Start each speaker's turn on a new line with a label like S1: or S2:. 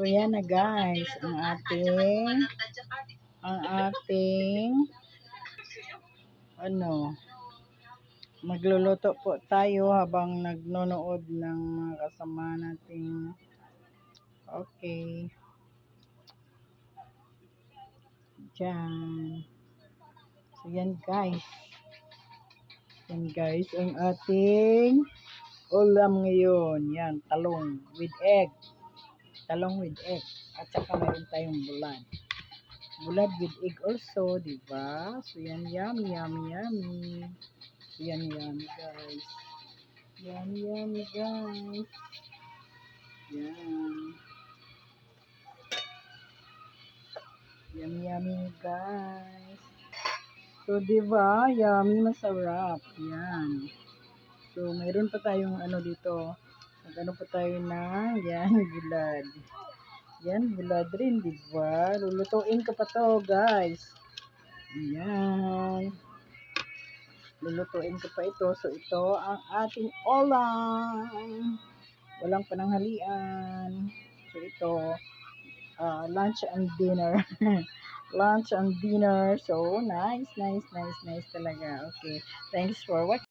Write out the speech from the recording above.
S1: So yan na guys, ang ating magluluto po tayo habang nagnonood ng mga kasama natin. Okay. Diyan. So yan guys. Yan guys, ang ating ulam ngayon. Yan, talong with egg. Talong with egg. At saka mayroon tayong bulad. Bulad with egg also, diba? So yan, yummy, yummy, yummy. So yan, yummy guys. Yummy, yummy guys. Yan. Yummy, yummy guys. So, diba? Yummy, masarap. Yan. So, mayroon pa tayong dito. Nag-ano pa tayo ng, yan, bulad. Yan, bulad rin, diba? Lulutuin ko pa to, guys. Yan. Lulutuin ko pa ito. So, ito ang ating ulam. Walang pananghalian. So, ito, lunch and dinner. Lunch and dinner. So, nice, nice, nice, nice talaga. Okay. Thanks for watching.